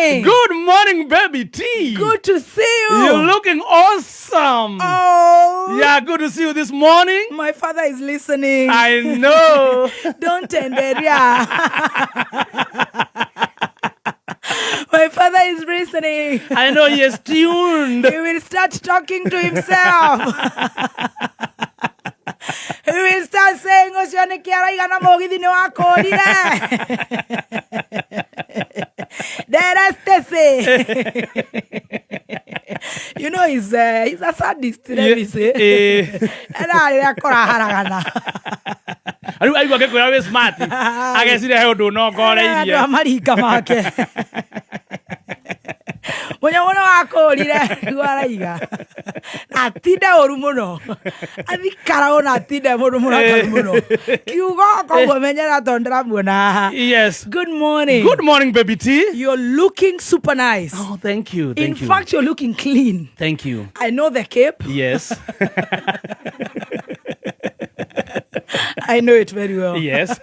Good morning, baby T. Good to see you. You're looking awesome. Oh. Yeah, good to see you this morning. My father is listening. I know. Don't end it, yeah. My father is listening. I know he is tuned. He will start talking to himself. He will start saying, you know, he's a sadist. Let me say. Are you going to smart? I guess you don't know. Mwenye wako lile guaraiga atinde orumuno athikara ona atinde murumo akamuno kiugo ko menyera tondra muona. Yes. Good morning. Good morning, baby T. You're looking super nice. Oh, thank you. In fact, you're looking clean. Thank you. I know the cape. Yes. I know it very well. Yes.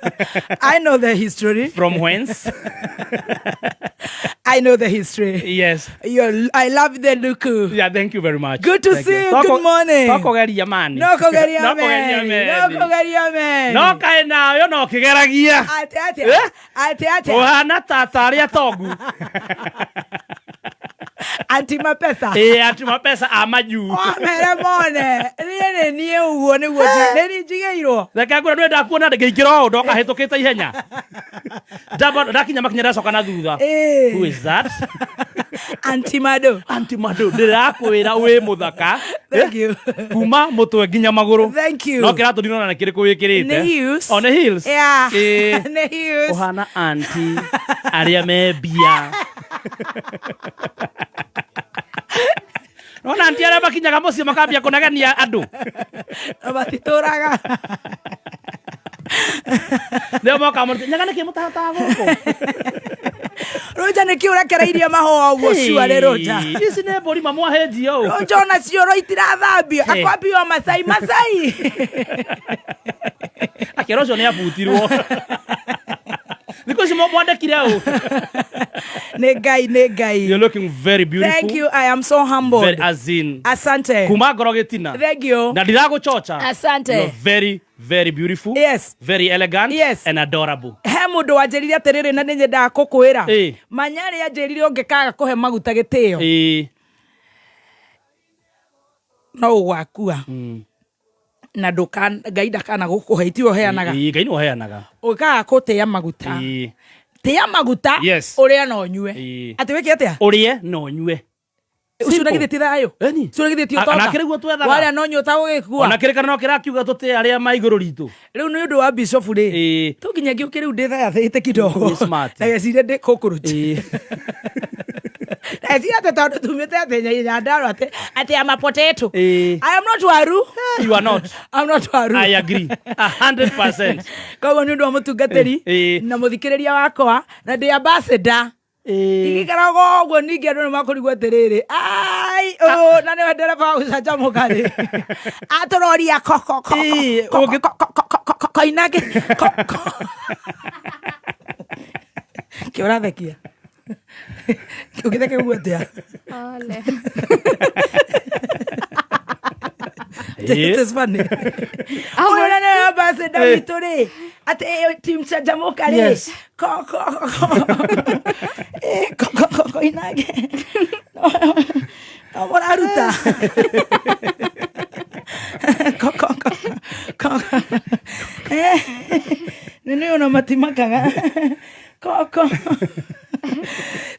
I know the history. From whence? I know the history. Yes. I love the look. Yeah, thank you very much. Good to see you. Good morning. No kogeria man. No kogeria man. No kogeria man. No kaina yo no kigeragia. Ate. Ohana tataria togu. Anti mapesa. Anti mapesa amaju. Mere mone. Ni uwo ni wodi. Ni jigeiro. Reka ngura nwe ndakuona ngeikiro ndoka hetokete ihenya. Ndakinya makinya ndacoka na thutha. Who is that? Anti Mado. Anti Mado. Ndirakwira wi muthaka. Thank you. Kuma mutwe nginya maguru. Thank you. No kiratu ndinona na kiriku wikirite. The heels. On the heels. Yeah. The heels. Ohana anti aria me bia. Ona anti aria bakinyaga mucio makambia kunegania andu. Abatitoraga. Leo moka murti nyaga niki mutahata guko. Roja niki urekereirie mahoa uguo ciare roja. Ici ne mburi mamwa heji o. Roja ona cioro itirathambio. Akwambio Masai. Akero cio ne abutirwo. Because you mwandekire o. Negai. You're looking very beautiful. Thank you. I am so humbled. Very azin. Asante. Kuma gorogetina. Thank you. Na ndiraguchocha. Asante. You're very, very beautiful. Yes. Very elegant. Yes. And adorable. He mundu wanjirire atiriri na ninyenda kukwira. Eh. Manyari anjirire ungekaga kuhe maguta gitio. No ugakua. Na Ngai ndakana gukuhe itio heanaga. Ngai no heanaga. Ukaga kutia maguta. Tia maguta. Yes. Uria no nyue. Ati wiki atia? Urie no nyue. Ucio nagithiti thayo. Eni. Ucio nagithiti utoka. Ana kiriguo twethaga. Waria no nyota ugikua. Ona kirikana no kirakiuga tuti aria maiguru ritu. Riu ni undu wa bishop ri. Tukinya giuke riu ndithaya thite kidogo. Smart. Na gecire ndi cockroach. Ezi ate tondu tumite atenya nyandaro ate ama potato. I am not waru. You are not. I'm not waru. I agree. 100%. Koguo ni undu wa mutungatiri na muthikiriria wakwa na ndi ambassador. Igikarago guo ningi andu makurigwo atiriri. Ai na ni ndereba gucanjamuka ri. Atororia koko. Koinage. Kiorathekia. Ukitheke guatia. Ole. It is funny. Ahora na base da Vitore. Ate team Chajamoka re. Yes. Ko inage. Amora ruta. Nene una matimakaga.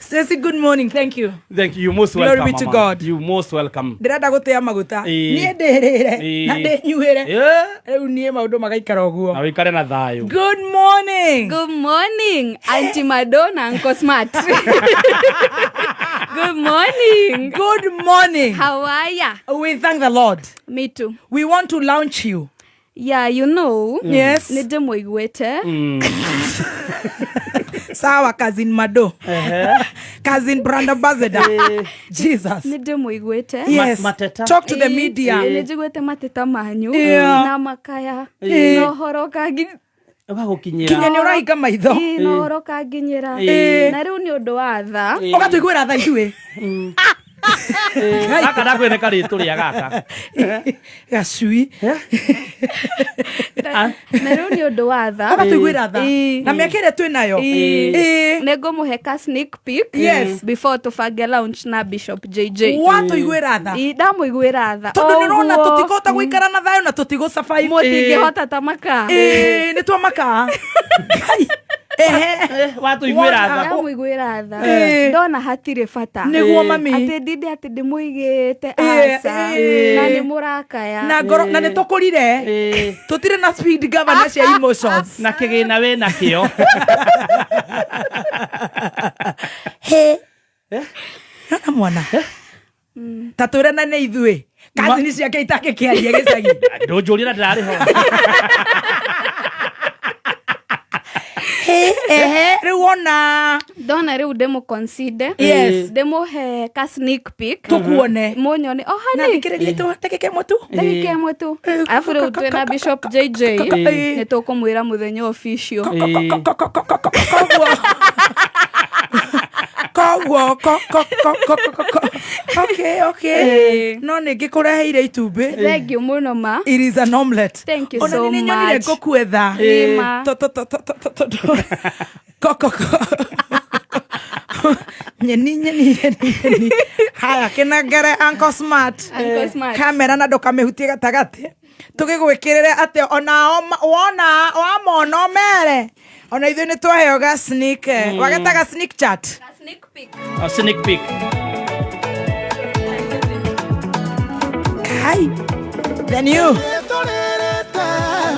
Stacy, good morning. Thank you. Thank you. You most welcome. Glory be to Mama. God. You most welcome. Ndirenda gutia maguta. Nie ndirire. Na ndinyuire. Riu nie maundu magaikara uguo. Na wikare na thayo. Good morning. Good morning, Auntie Madonna, Uncle Smart. Good morning. Good morning. How are ya? We thank the Lord. Me too. We want to launch you. Yeah, you know. Yes. Nide moigwete. Sawa cousin Mado. Cousin Brand Ambassador. Jesus. Nide moigwete. Yes. Mateta. Talk to the media. Nijigwete mateta manyu. Yeah. Na makaya. Yeah. No horo kagi. Ugagukinyira. Kinya ni urahinga maitho. No roka nginyira. Na riu ni undu wa tha. Ugatuigwira tha ithuĩ. Gaka ndakwĩneka rĩtũ rĩa gaka. Gacui. Na riu ni undu wa tha. Ugatuigwira tha. Na mĩaka ĩrĩa twĩ nayo. Nĩngũmũhe ka sneak peek. Yes. Before tubange launch na Bishop JJ. Watuigwira tha. Ndamũigwĩra tha. Tondũ nĩũrona tũtikũhota gũikara na thayũ na tũtigũ-survive. Mũtingĩhota ta makaa. Nĩ twamakaa. Watuigwĩra tha. Ndamũigwĩra tha. Ndona hatirĩ bata. Nĩguo mami. Atĩ ndinde atĩ ndĩmũigĩte aca. Na nĩ mũrakaya. Na ngoro na nĩ tũkũrire. Tũtirĩ na speed governor cia emotions. Na kĩgĩna wĩ nakĩo. Nona mwana. Ta twĩrana nĩ ithuĩ. Kazini ciake itakĩkĩaria gĩcagi. Ndũnjũria ndarĩ ho. Rĩu ona ndona rĩu ndĩmũ-consider. Yes. Ndĩmũhe ka sneak peek. Tũkuone. Mũnyone. O Na hani. thikĩrĩria ndagĩka ĩmwe tu. Ndagĩka ĩmwe tu. Arabu rĩu twĩna Bishop JJ. Nĩ tũkũmwĩra mũthenya official. Koguo okay. No nĩngĩ kũreheire itumbĩ. Thengiũ mũno ma. It is an omelette. Thank you Ona so nĩ nyonire much. ngũkwetha. Ma. Nyeni. Haya kĩnengere Uncle Smart. Uncle Smart. Kamera na ndũkamĩhutie gatagatĩ. Tũgĩgwĩkĩrĩre atĩ ona wona wamona ũmere. Ona ithuĩ nĩ twaheo ga sneak. Wagetaga sneak chat. Sneak peek. A sneak peek. Hi. Then you.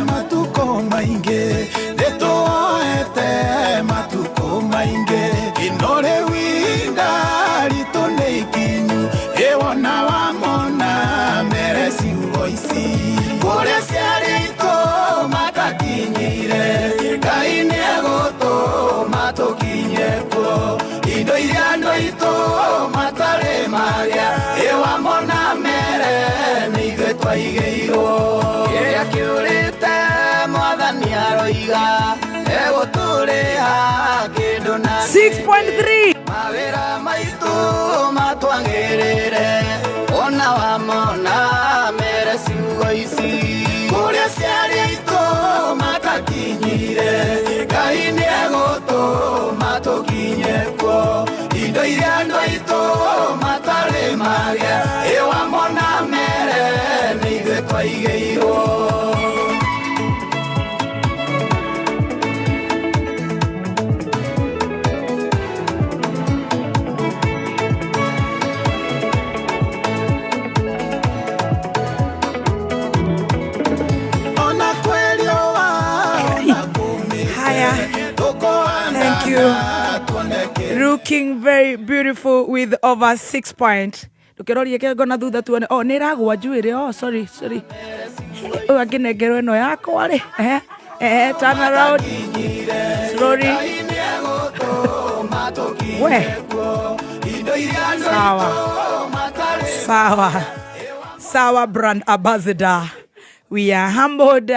Matuko mainge netoete matuko mainge inore winda litone ikinyu ewona wamona meresi voice kore siarito matakinyire kaine goto matokinyeko indo iria ndoito matare maria ewamona mere nitwe twaigeirwo yakiurite mwathani aroiga egũtũrĩha kĩndũ na 6.3 mawĩra maitũ matwagĩrĩre ona wamona mere ciugo ici kũrĩa ciarĩ aitũ matakinyire Ngai nĩegũtũma tũkinye kuo indo iria andũ aitũ matarĩ magĩa ĩwamona mere nĩ ithuĩ twaigĩirwo. Thank you. Looking very beautiful with over 6 points. Tukiroria kego na thutha tuone. Oh, niragwa njuire. Oh, sorry. Oh, akinengerwo ino yakwa ri. Turn around. Slowly. We. Sawa brand ambassador. We are humbled.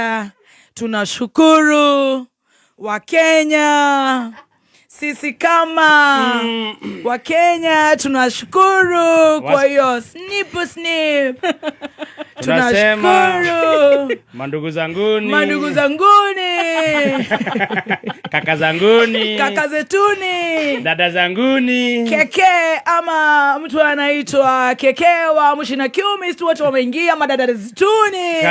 Tunashukuru Wakenya, sisi kama Wakenya tunashukuru kwa hiyo snip. Tunashukuru mandugu zanguni, kaka zanguni, kaka zetuni, dada zanguni, keke ama mtu anaitwa kekewa mshina kiumi, watu wameingia, madada zetuni,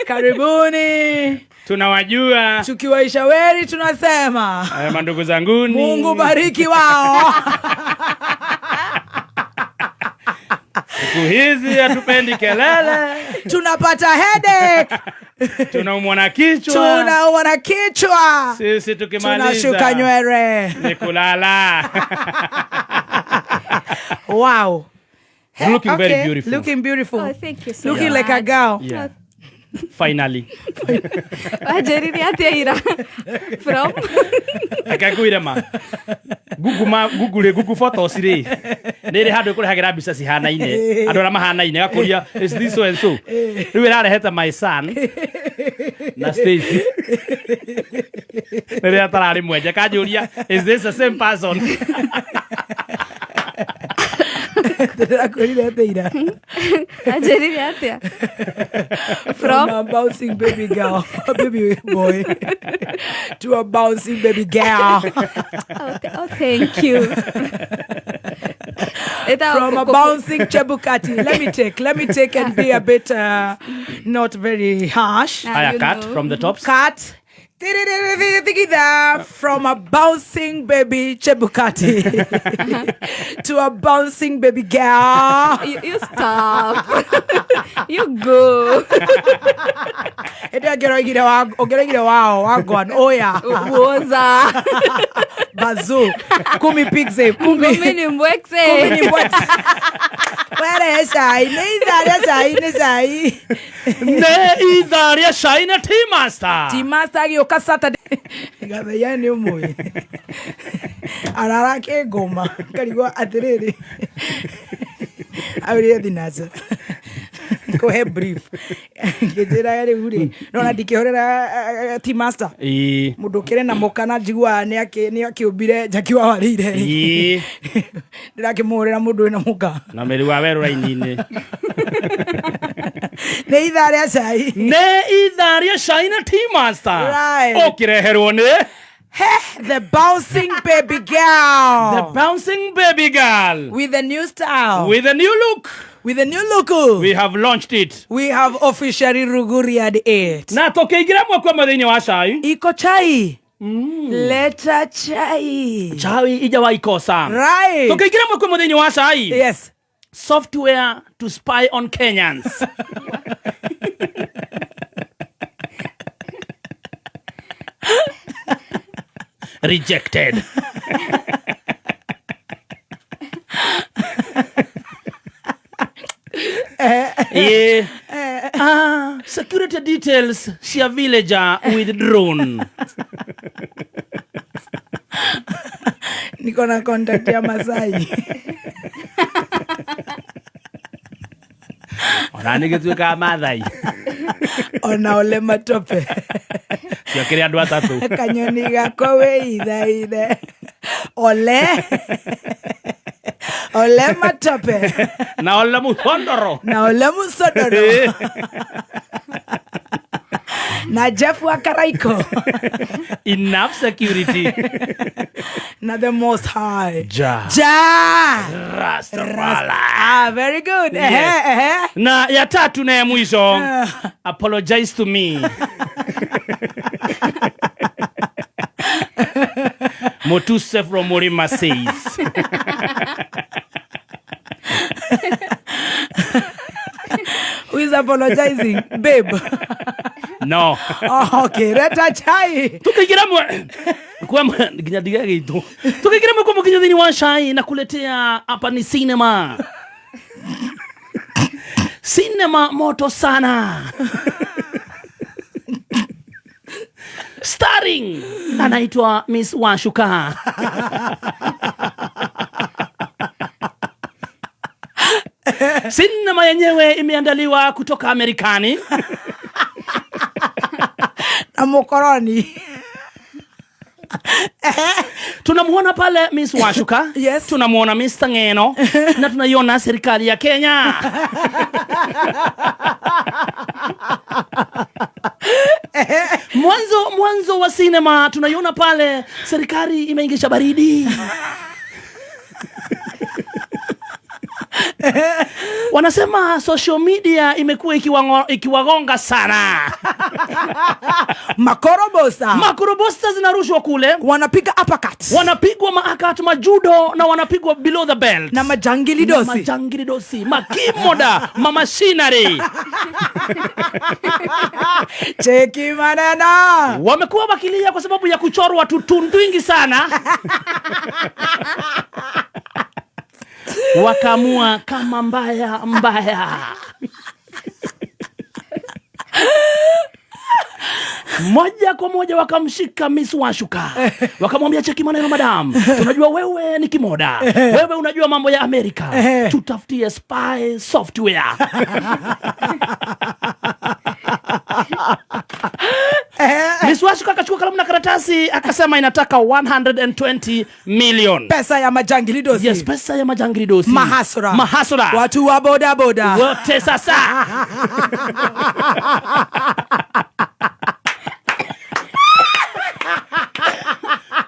karibuni. Tunawajua. Tukiwaishaweri tunasema mandugu zanguni, Mungu bariki wao. Siku hizi hatupendi kelele. Tunapata headache. Tunaumwa na kichwa. Sisi tukimaliza tunashuka nywele. Ni kulala. Wow. Looking very beautiful. Looking beautiful. Oh, thank you so Looking much. like a girl. Yeah. Finally. Wajeriri atia from akakwira ma Google photos ri nire handu kurehagira mbica cihanaine andu ara mahanaine gakuria is this so and so riu irareheta my son na Stacy nere atarari mwenja kajuria, is this the same person? From a bouncing baby girl, baby boy, to a bouncing baby girl. Oh, thank you. From a bouncing Chebukati. Let me take and be a bit not very harsh. Aya, cut from the tops. Cut. From a bouncing baby Chebukati to a bouncing baby girl. You stop. You go. Woza. Bazu. Kumi pigze. Kumi ni mwekse. Where is I? Ne idharia shaina Tea Master. Tea Master yoka Saturday. Gabe yani umoi. Ararake goma. Karigwa atiriri. Aure dinaza. Go ahead brief. Gejera yale uri. Nona dikihorera Tea Master. Mudokere na mokana jigwa ne akiobire jakiwa warire. Ndirakimurira mundu ina muka. Na meri wa weru rainine. Ne idharia shai. Ne idharia shai na Tea Master. Right. Okireherwo ni the bouncing baby girl. The bouncing baby girl. With a new style. With a new look. With a new look. We have launched it. We have officially ruguriad it. Na tokigira mwakwa mathini wa shai. Iko chai. Leta chai. Chai ijawahi kosa. Right. Tokigira mwakwa mathini wa shai. Yes. Software to spy on Kenyans. Rejected. Security details, share villager with drone. Niko na contact ya Masai. Ona nigetuika Mathai. Ona ole matope. Siokire andu atatu. Kanyoni gako we ithaithe. Ole. Ole matope. Na ole musondoro. Na ole musondoro. Na Jeff Wakaraiko. Enough security. Na the Most High. Ja. Rastafari. Very good. Yes. Na ya tatu na ya mwisho. Apologize to me. Motuse from Morima says. Who is apologizing? Babe. No. Oh, okay. Reta chai. Tukigira kwa ginyadiga gitu. Tukigira kwa mkinyadini wa shai na kuletea hapa ni cinema. Cinema moto sana. Starring anaitwa Miss Washuka. Sinema yenyewe imeandaliwa kutoka Amerikani. Na mokoroni. Tunamuona pale Miss Washuka. Yes. Tunamuona Mr. Ngeno. Na tunaiona serikali ya Kenya. Mwanzo wa sinema tunaiona pale serikali imeingisha baridi. Wanasema social media imekuwa ikiwagonga sana. Makorobosa zinarushwa kule. Wanapiga uppercut. Wanapigwa uppercut, majudo na wanapigwa below the belt. Na majangilidosi. Makimoda, mamashinari. Cheki manana. Wamekuwa wakilia kwa sababu ya kuchorwa tutundwingi sana. Wakamua kama mbaya. Moja kwa moja wakamshika Miss Washuka. Wakamwambia cheki maneno madam. Tunajua wewe ni kimoda. Wewe unajua mambo ya Amerika. Tutafutie spy software. Miss Washuka akachukua kalamu na karatasi akasema inataka 120 million. Pesa ya majangilidosi. Yes, pesa ya majangilidosi. Mahasura. Watu wa boda boda. Wote sasa.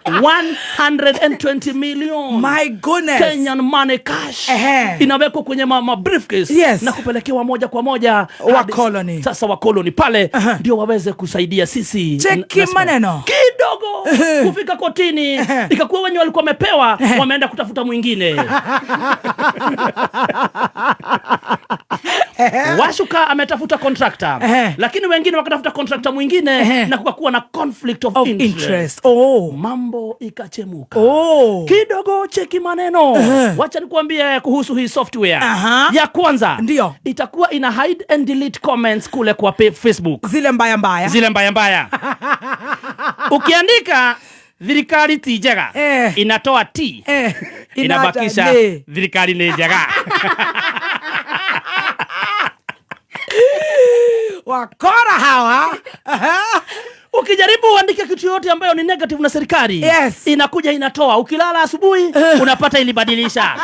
120 million. My goodness. Kenyan money cash. Inawekwa kwenye briefcase. Yes. Na kupelekewa moja kwa moja wa colony. Sasa wa colony pale ndio waweze kusaidia sisi. Cheki maneno kidogo kufika kotini ikakuwa wenye walikuwa wamepewa wameenda kutafuta mwingine. Washuka ametafuta contractor lakini wengine wakatafuta contractor mwingine na kukakuwa na conflict of interest. Mambo ikachemuka. Kidogo cheki maneno. Wacha nikuambie kuhusu hii software. Ya kwanza ndio itakuwa ina hide and delete comments kule kwa Facebook. Zile mbaya mbaya. Ukiandika thirikari ti njega inatoa T inabakisha thirikari ni njega. Wakora hawa. Ukijaribu uandike kitu yote ambayo ni negative na serikali, inakuja inatoa. Ukilala asubuhi unapata ilibadilisha.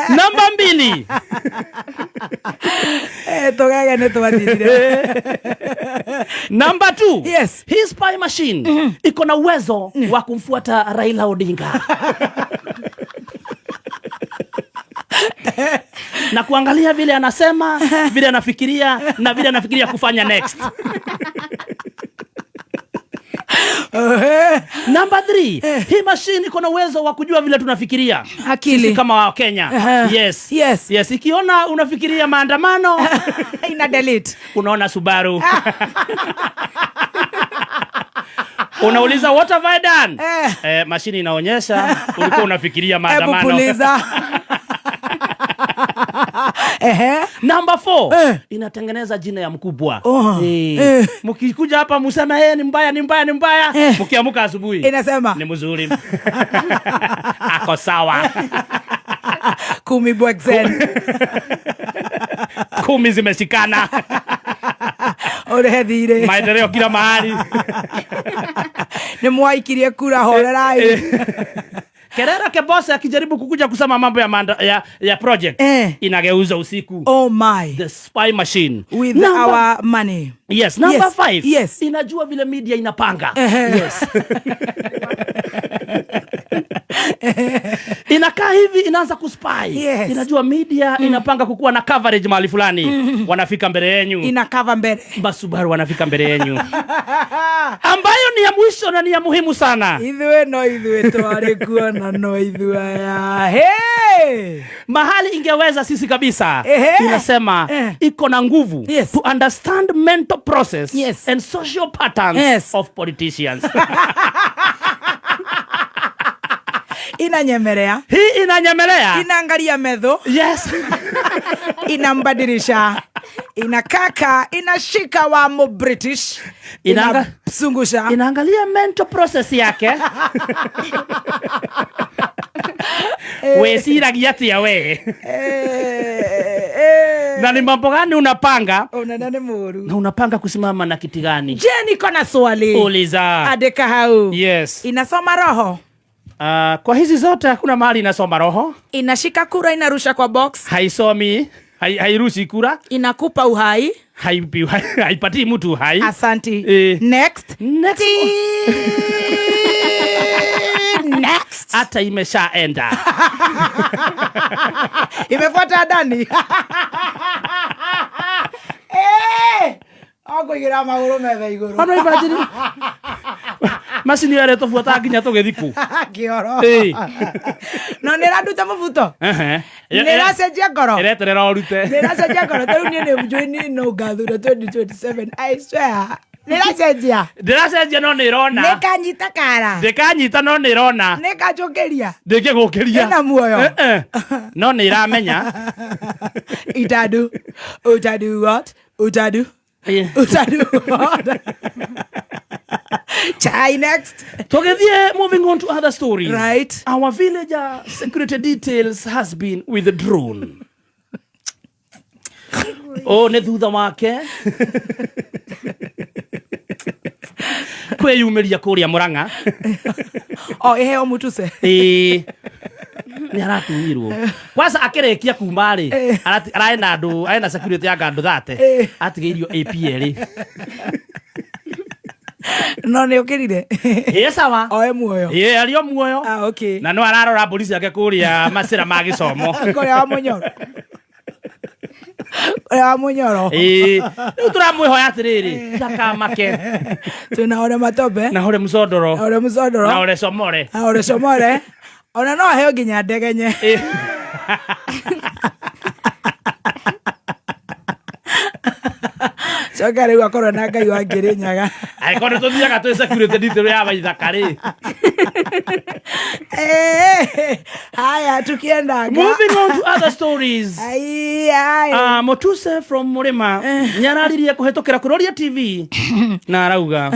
Namba 2. Namba 2. Hii spy machine iko na uwezo wa kumfuata Raila Odinga. Na kuangalia vile anasema, vile anafikiria na vile anafikiria kufanya next. Namba 3. Hii machine iko na uwezo wa kujua vile tunafikiria. Akili kama wa Kenya. Yes. Ikiona unafikiria maandamano ina delete. Unaona Subaru. Unauliza what have I done? Machine inaonyesha ulikuwa unafikiria maandamano. Namba 4. Inatengeneza jina ya mkubwa. Mkikuja hapa museme ni mbaya. Mkiamka asubuhi inasema ni mzuri. Ako sawa. 10 bwexen. 10 zimeshikana. Orehedire. Maendeleo kila mahali. Ni mwaikirie kura horerai. Kerera Kebose akijaribu kukuja kusema mambo ya project inageuza usiku. Oh my. The spy machine with our money. Yes. Number 5. Inajua vile media inapanga. Inakaa hivi inaanza kuspy. Inajua media inapanga kukuwa na coverage mahali fulani. Wanafika mbele yenu. Ina cover mbele. Basubaru wanafika mbele yenu. Ambayo ni ya mwisho na ni ya muhimu sana. Idwe tware kuona mahali ingeweza sisi kabisa. Inasema iko na nguvu to understand mental process and social patterns of politicians. Inanyemelea. Hii inanyemelea. Inaangalia medho. Inambadilisha. Inakaka, inashika wa mo British. Inasungusha. Inaangalia mental process yake. We siragia tia we. Na ni mambo gani unapanga? Unadane muru. Na unapanga kusimama na kiti gani? Je, niko na swali. Uliza. Adeka hau. Yes. Inasoma roho. Kwa hizi zote hakuna mahali inasoma roho. Inashika kura inarusha kwa box. Haisomi, hairushi kura. Inakupa uhai. Haipatii mtu uhai. Asanti. Next. Next. Hata imeshaenda. Imefuata ndani. Ako igira maguru methe iguru. Ano imagine. Machine yare tofuata nginya tugithiku. Kioro. No niraduta mafuto. Niracenjia ngoro. Ireterera orute. Niracenjia ngoro. Teu ni mjoini no gathura 2027. I swear. Niracenjia no nirona. Nikanyita kara. Ndikanyita no nirona. Nikajokeria. Ndikigukiria. Ina muoyo. No niramenya. Utadu what? Utadu what? Chai next. Moving on to other stories. Right. Our villager security details has been withdrawn. Oh, nĩ thutha wake kwĩyumĩria kũrĩa Mũrang'a. Iheo Mutuse. Nĩ aratunyirwo kwanza akĩrĩkia kuma rĩ arenda andũ arenda security ya andũ 30 atigĩirio APL. No nĩ ũkĩrire. Sawa. Muoyo. Arĩ o muoyo. Okay. Na no ararora polisi yake kũrĩa Macĩra ma Gĩcomo. Kũrĩa wa Mũnyoro. Wa Mũnyoro. Rĩu tũramwĩhoya atĩrĩrĩ ndakamake. Twĩna Ore Matobe. Na Ore Mũcondoro. Ore Mũcondoro. Na Ore Comore. Na Ore Comore. Ona no aheo nginya ndegenye. Coka rĩu akorwo na Ngai wa Kĩrĩnyaga. Angĩkorwo nĩtũthiaga twĩ security detail ya Waithaka rĩ. Haya tukiendaga. Moving on to other stories. Mutuse from Murima nĩararirie kũhetũkĩra Kuroria TV na arauga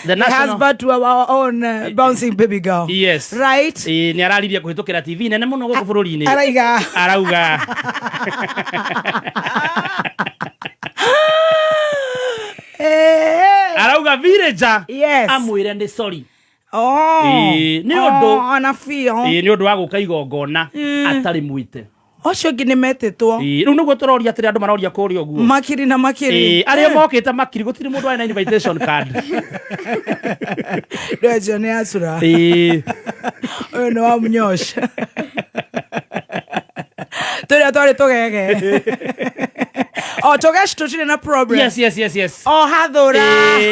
the husband to our own bouncing baby girl. Yes. Right. Nĩararirie kũhetũkĩra TV nene mũno gũkũ bũrũri-inĩ. Arauga arauga Villager amwĩre nĩ sorry. Nĩ ũndũ wa gũka igongona atarĩ mwĩte. Ũcio ũngĩ nĩ metĩtwo. Rĩu nĩguo tũroria atĩrĩ andũ maroria kũrĩa ũguo. Makiri na makiri. Arĩa mokĩte makiri gũtirĩ mũndũ arĩ na invitation card. Ndio nĩ acura. Ũyũ nĩ wa Mũnyosha. Tũrĩa twarĩ tũgege. Togesh tũtirĩ na problem. Yes. Hathũra.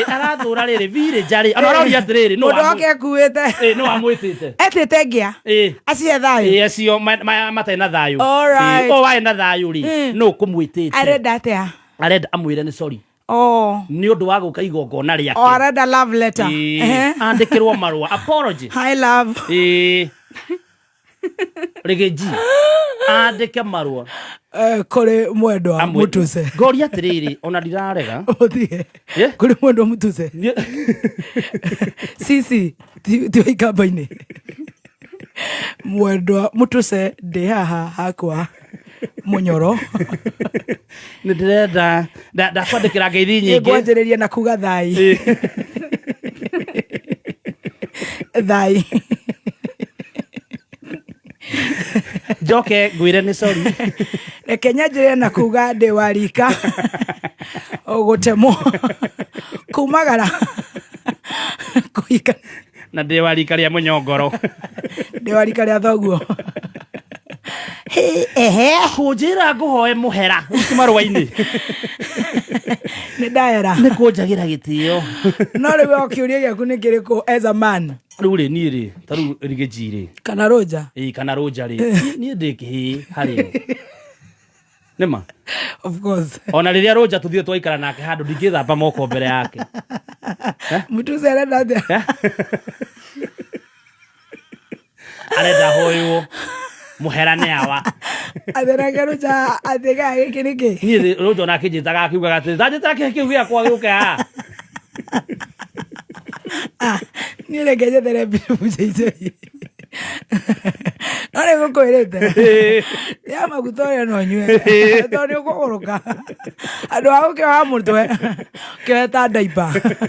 Arathũra rĩrĩ Villager rĩ. Ona aroria atĩrĩrĩ no. Mũndũ wake akuĩte. No amwĩtĩte. Etĩte ngĩa. Acie thayũ. Acio matarĩ na thayũ. Warĩ na thayũ rĩ. No kũmwĩtĩte. Arenda atĩa? Arenda amwĩre nĩ sorry. Nĩ ũndũ wa gũka igongona rĩake. Arenda love letter. Andĩkĩrwo marũa apology. Hi love. Regeji andĩke marũa kũrĩ mwendwa Mutuse. Ngoria atĩrĩrĩ ona ndirarega. Kũrĩ mwendwa Mutuse. Sisi ti ikamba-inĩ. Mwendwa Mutuse ndĩ haha hakwa Mũnyoro. Nĩ ndĩrenda ndakwandĩkĩra ngeithi nyingĩ. Ngwanjĩrĩria na kuga thai. Thai. Njoke ngwĩre nĩ sorry. Kenya njĩre na kuga ndĩ wa rika gũtemwo kumagara kũhika na ndĩ wa rika rĩa Mũnyongoro. Ndĩ wa rika rĩa thoguo. Kũnjĩra ngũhoe mũhera marũa-inĩ. Nĩ ndahera. Nĩ kũnjagĩra gĩtĩo. No rĩu kĩũria gĩaku nĩ kĩrĩkũ as a man? Rĩu rĩ niĩ rĩ ta rĩu Rigathi rĩ kana Roja. Kana Roja rĩ niĩ ndĩ kĩhĩ harĩ nĩma. Of course. Ona rĩrĩa Roja tũthiĩ twaikara nake handũ ndingĩthamba moko mbere yake. Mutuse arenda atĩa? Arenda hoywo mũhera nĩ awa. Atherage Roja atega gĩkĩ nĩkĩ? Niĩ Roja ona akĩnjĩtaga akiugaga atĩ ndanjĩtaga kĩhĩ kĩu gĩakwa gĩũke haha. Niĩ reke njethere Mutuse. No nĩ gũkwĩrĩte. Ya maguta ũrĩa no nyue. Tondũ nĩ ũkũgũrũka. Andũ a gũkĩoha mũtwe kĩohe ta ndaipa.